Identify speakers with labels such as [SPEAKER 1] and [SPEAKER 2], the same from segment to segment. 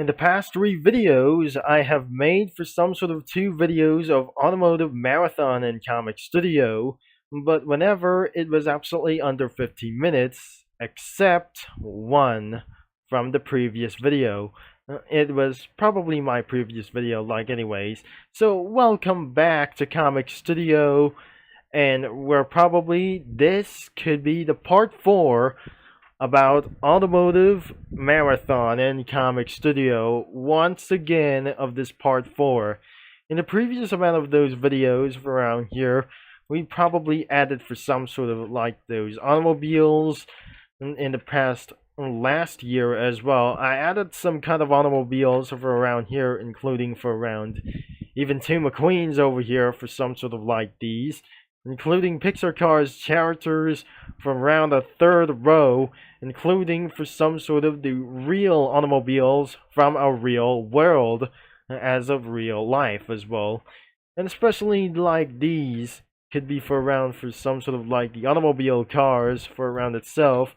[SPEAKER 1] In the past three videos, I have made for some sort of two videos of Automotive Marathon and Comic Studio, but whenever it was absolutely under 15 minutes, except one from the previous video. It was probably my previous video, like anyways. So welcome back to Comic Studio, and this could be the part 4 about Automotive Marathon and Comic Studio once again of this part 4. In the previous amount of those videos around here, we probably added for some sort of like those automobiles in the past last year as well. I added some kind of automobiles for around here, including for around even two McQueens over here for some sort of like these, including Pixar Cars characters from around the third row, including for some sort of the real automobiles from a real world as of real life as well. And especially like these could be for around for some sort of like the automobile cars for around itself,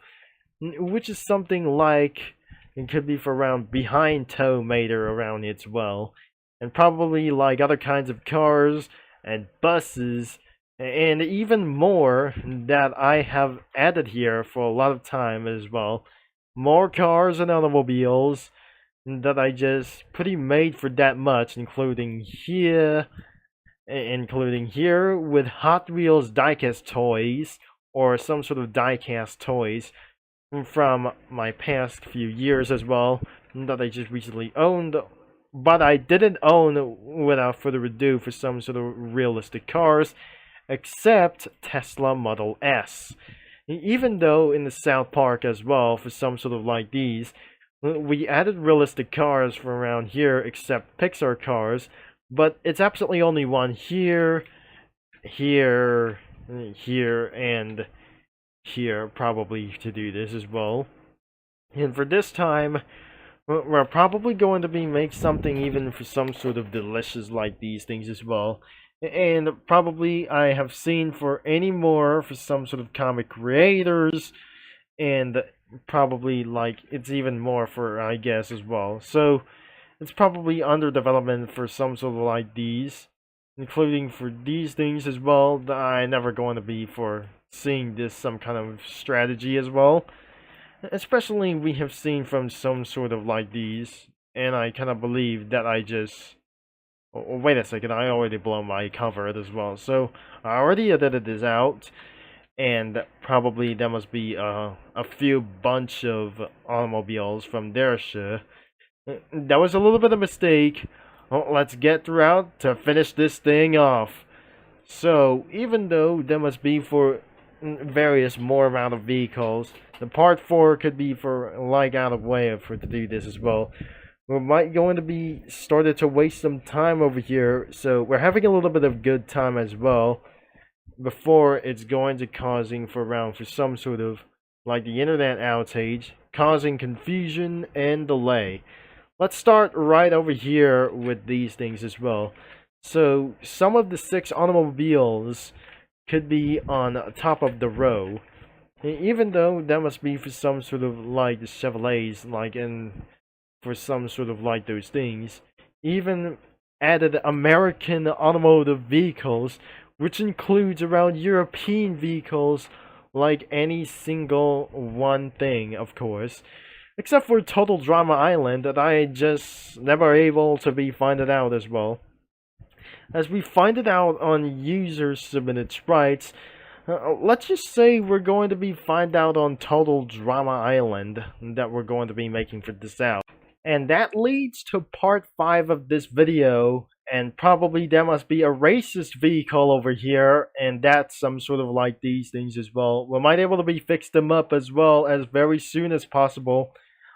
[SPEAKER 1] which is something like it could be for around behind tow mater around it as well, and probably like other kinds of cars and buses and even more that I have added here for a lot of time as well. More cars and automobiles that I just pretty made for that much, including here with Hot Wheels diecast toys or some sort of diecast toys from my past few years as well that I just recently owned, but I didn't own without further ado for some sort of realistic cars, except Tesla Model S. Even though in the South Park as well, for some sort of like these, we added realistic cars from around here except Pixar cars, but it's absolutely only one here, here, and here probably to do this as well. And for this time, we're probably going to be make something even for some sort of delicious like these things as well. And probably I have seen for any more for some sort of comic creators, and probably like it's even more for I guess as well. So it's probably under development for some sort of like these, including for these things as well. That I never going to be for seeing this some kind of strategy as well. Especially we have seen from some sort of like these, and I kind of believe that I just. Oh, wait a second, I already blown my cover as well. So I already edited this out, and probably there must be a few bunch of automobiles from their Shure. That was a little bit of a mistake. Well, let's get throughout to finish this thing off. So even though there must be for various more amount of vehicles, the part 4 could be for like out of way for to do this as well. We might going to be started to waste some time over here, so we're having a little bit of good time as well before it's going to causing for around for some sort of like the internet outage, causing confusion and delay. Let's start right over here with these things as well. So some of the 6 automobiles could be on top of the row, even though that must be for some sort of like the Chevrolets, like in for some sort of like those things. Even added American automotive vehicles, which includes around European vehicles, like any single one thing, of course. Except for Total Drama Island, that I just never able to be finded out as well. As we find it out on user submitted sprites, let's just say we're going to be find out on Total Drama Island that we're going to be making for this out. And that leads to part 5 of this video, and probably there must be a racist vehicle over here, and that's some sort of like these things as well. We might able to be fix them up as well as very soon as possible.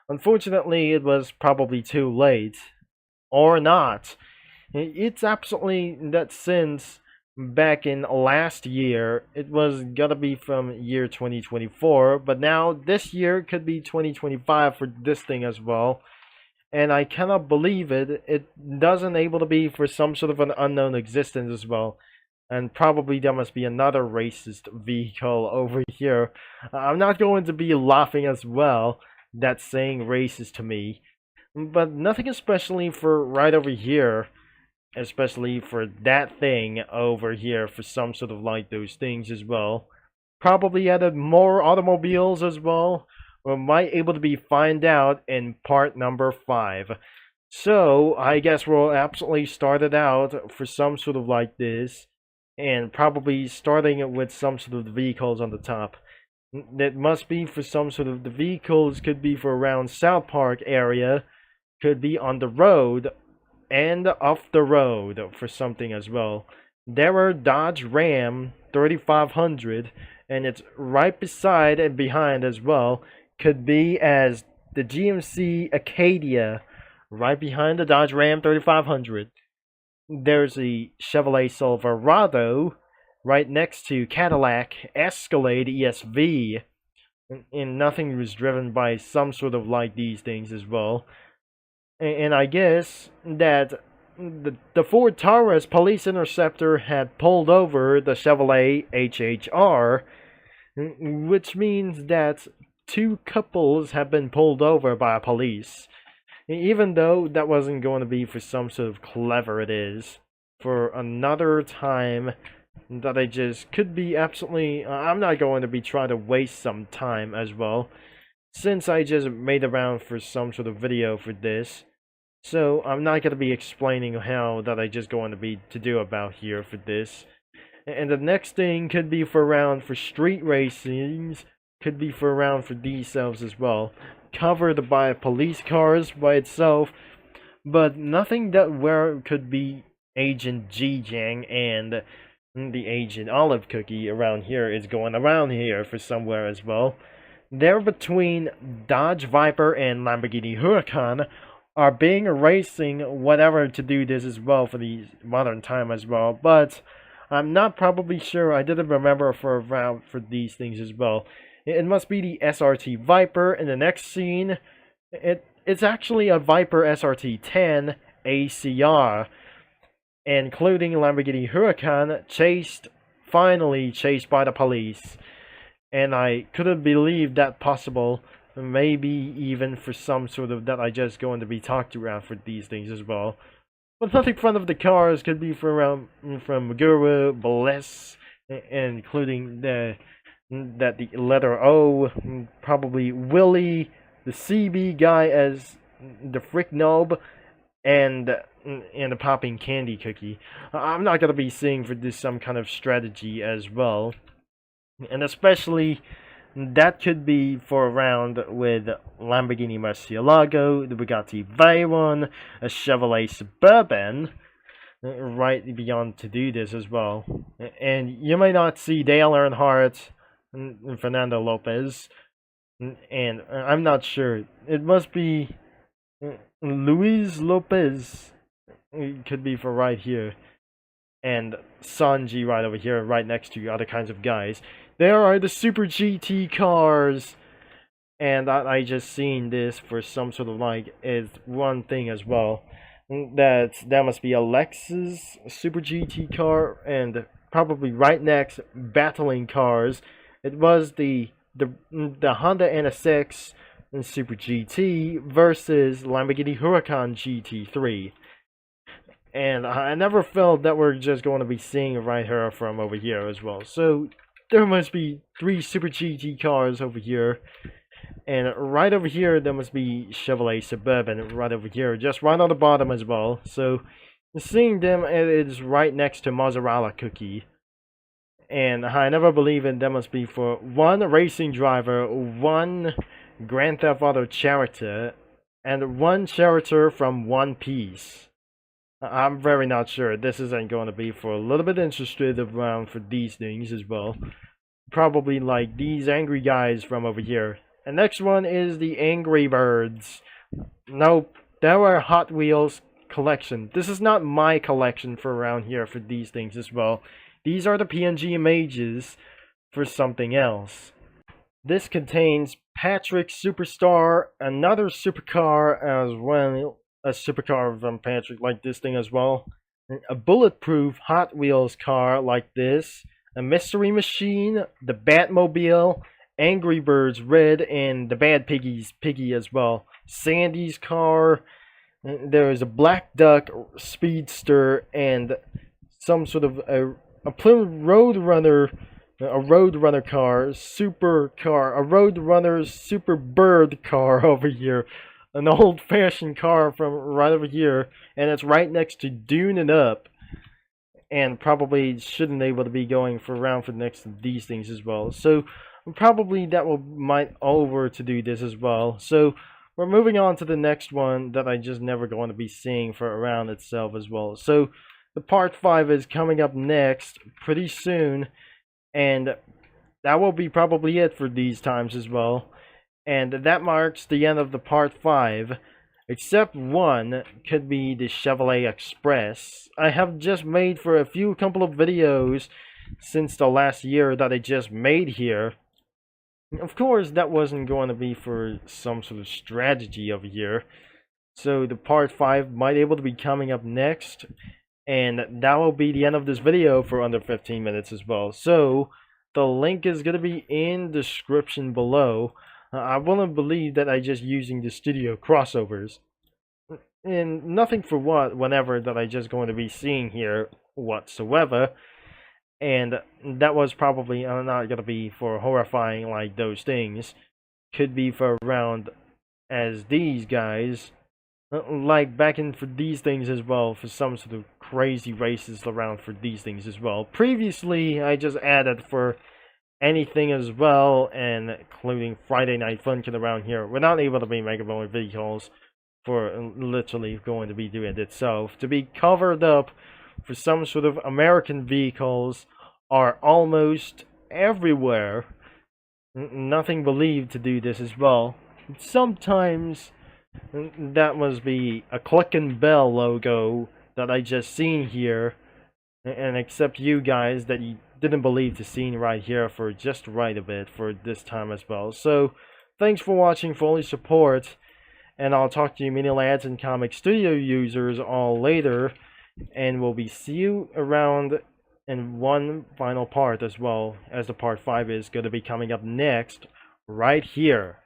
[SPEAKER 1] Unfortunately, it was probably too late. Or not. It's absolutely that since back in last year, it was gonna be from year 2024, but now this year could be 2025 for this thing as well. And I cannot believe it. It doesn't able to be for some sort of an unknown existence as well. And probably there must be another racist vehicle over here. I'm not going to be laughing as well. That's saying racist to me. but nothing especially for right over here, especially for that thing over here, for some sort of like those things as well. Probably added more automobiles as well, or might able to be find out in part number 5. So I guess we'll absolutely start it out for some sort of like this, and probably starting it with some sort of the vehicles on the top. That must be for some sort of the vehicles, could be for around South Park area, could be on the road and off the road for something as well. There are Dodge Ram 3500, and it's right beside and behind as well. Could be as the GMC Acadia right behind the Dodge Ram 3500. There's a Chevrolet Silverado right next to Cadillac Escalade ESV, and nothing was driven by some sort of like these things as well. And I guess that the Ford Taurus police interceptor had pulled over the Chevrolet HHR, which means that 2 couples have been pulled over by police. Even though that wasn't going to be for some sort of clever it is. For another time that I just could be absolutely... I'm not going to be trying to waste some time as well, since I just made around for some sort of video for this. So I'm not going to be explaining how that I just going to be to do about here for this. And the next thing could be for around for street racings, could be for around for these selves as well. Covered by police cars by itself, but nothing that where could be Agent G-Jang and the Agent Olive Cookie around here is going around here for somewhere as well. They're between Dodge Viper and Lamborghini Huracan are being racing whatever to do this as well for the modern time as well, but I'm not probably sure. I didn't remember for around for these things as well. It must be the SRT Viper. In the next scene, it's actually a Viper SRT 10 ACR, including Lamborghini Huracan finally chased by the police. And I couldn't believe that possible. Maybe even for some sort of that I just going to be talked around for these things as well. But nothing in front of the cars could be from Guru, Bliss, including the letter O, probably Willie, the CB guy as the Frick Knob, and the popping candy cookie. I'm not gonna be seeing for this some kind of strategy as well, and especially that could be for a round with Lamborghini Murcielago, the Bugatti Veyron, a Chevrolet Suburban, right beyond to do this as well. And you may not see Dale Earnhardt and Fernando Lopez, and I'm not sure. It must be Luis Lopez. It could be for right here, and Sanji right over here, right next to other kinds of guys. There are the Super GT cars, and I just seen this for some sort of like is one thing as well. That must be a Lexus Super GT car, and probably right next battling cars. It was the Honda NSX and Super GT versus Lamborghini Huracan GT3. And I never felt that we're just going to be seeing right here from over here as well. So there must be 3 Super GT cars over here. And right over here, there must be Chevrolet Suburban right over here, just right on the bottom as well. So seeing them, it is right next to Mozzarella Cookie. And I never believe in there must be for 1 racing driver, 1 Grand Theft Auto character, and 1 character from One Piece. I'm very not sure. This isn't going to be for a little bit interested around for these things as well. Probably like these angry guys from over here. And next one is the Angry Birds. Nope, there were Hot Wheels collection. This is not my collection for around here for these things as well. These are the PNG images for something else. This contains Patrick Superstar, another supercar as well. A supercar from Patrick like this thing as well. A bulletproof Hot Wheels car like this. A Mystery Machine, the Batmobile, Angry Birds Red, and the Bad Piggy as well. Sandy's car. There is a Black Duck Speedster and some sort of a Plymouth Roadrunner, a Roadrunner car, super car, a Roadrunner Super Bird car over here, an old-fashioned car from right over here, and it's right next to Dune and Up, and probably shouldn't able to be going for around for next to these things as well. So probably that will might over to do this as well. So we're moving on to the next one that I just never going to be seeing for around itself as well. So the part 5 is coming up next pretty soon, and that will be probably it for these times as well. And that marks the end of the part 5, except one could be the Chevrolet Express. I have just made for a couple of videos since the last year that I just made here. Of course, that wasn't going to be for some sort of strategy over here. So the part 5 might able to be coming up next, and that will be the end of this video for under 15 minutes as well. So the link is going to be in the description below. I wouldn't believe that I just using the studio crossovers. And nothing for whenever that I just going to be seeing here whatsoever. And that was probably not going to be for horrifying like those things. Could be for around as these guys. Like back in for these things as well, for some sort of crazy races around for these things as well. Previously, I just added for anything as well, and including Friday Night Funkin' around here. We're not able to be making more vehicles for literally going to be doing it itself. To be covered up for some sort of American vehicles are almost everywhere. Nothing believed to do this as well. Sometimes that must be a Click and Bell logo that I just seen here, and except you guys that you didn't believe the scene right here for just right a bit for this time as well. So thanks for watching, for all your support, and I'll talk to you mini lads and comic studio users all later, and we'll be see you around in one final part as well, as the part 5 is going to be coming up next right here.